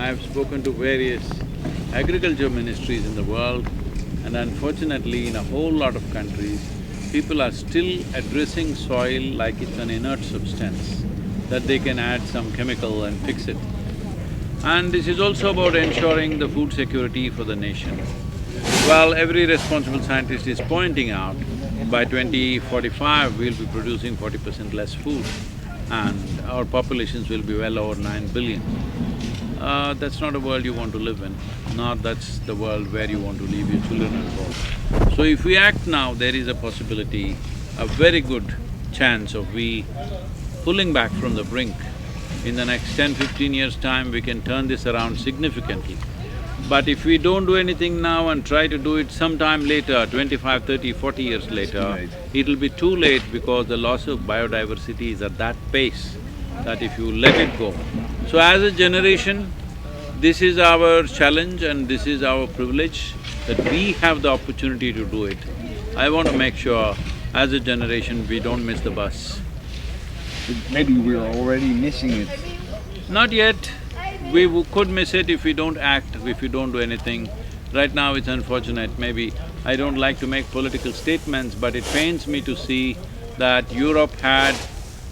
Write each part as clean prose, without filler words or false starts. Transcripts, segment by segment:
I've spoken to various agriculture ministries in the world, and unfortunately in a whole lot of countries, people are still addressing soil like it's an inert substance, that they can add some chemical and fix it. And this is also about ensuring the food security for the nation. Well, every responsible scientist is pointing out, by 2045 we'll be producing 40% less food and our populations will be well over 9 billion. That's not a world you want to live in, nor that's the world where you want to leave your children and go. So if we act now, there is a possibility, a very good chance of we pulling back from the brink. In the next 10-15 years' time, we can turn this around significantly. But if we don't do anything now and try to do it sometime later, 25, 30, 40 years later, it'll be too late because the loss of biodiversity is at that pace that if you let it go. So as a generation, this is our challenge and this is our privilege, that we have the opportunity to do it. I want to make sure, as a generation, we don't miss the bus. Maybe we're already missing it. Not yet. We could miss it if we don't act, if we don't do anything. Right now it's unfortunate, maybe I don't like to make political statements, but it pains me to see that Europe had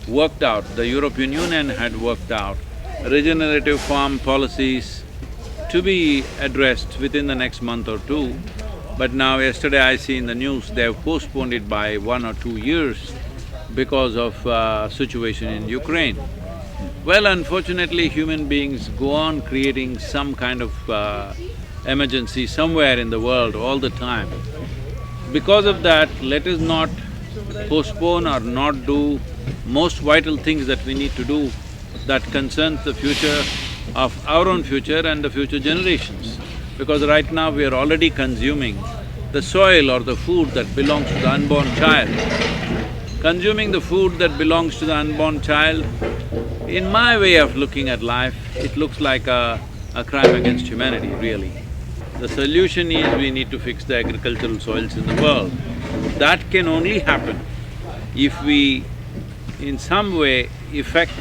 worked out, the European Union had worked out regenerative farm policies to be addressed within the next month or two. But now yesterday I see in the news they have postponed it by 1 or 2 years because of situation in Ukraine. Well, unfortunately, human beings go on creating some kind of emergency somewhere in the world all the time. Because of that, let us not postpone or not do most vital things that we need to do that concerns the future of our own future and the future generations. Because right now we are already consuming the soil or the food that belongs to the unborn child. Consuming the food that belongs to the unborn child, in my way of looking at life, it looks like a crime against humanity, really. The solution is we need to fix the agricultural soils in the world. That can only happen if we, in some way, effect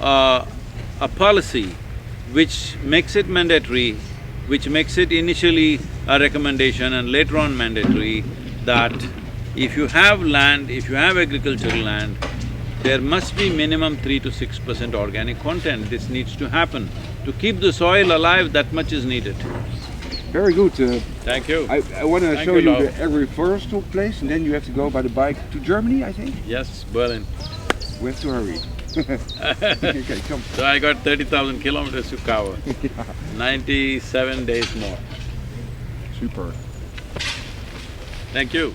a policy which makes it mandatory, which makes it initially a recommendation and later on mandatory, that if you have land, if you have agricultural land, there must be minimum 3 to 6% organic content. This needs to happen. To keep the soil alive, that much is needed. Very good. Thank you. I want to Thank show you, you Lord. the agriforestal place, and then you have to go by the bike to Germany, I think? Yes, Berlin. We have to hurry. Okay, come. So I got 30,000 kilometers to cover, 97 days more. Super. Thank you.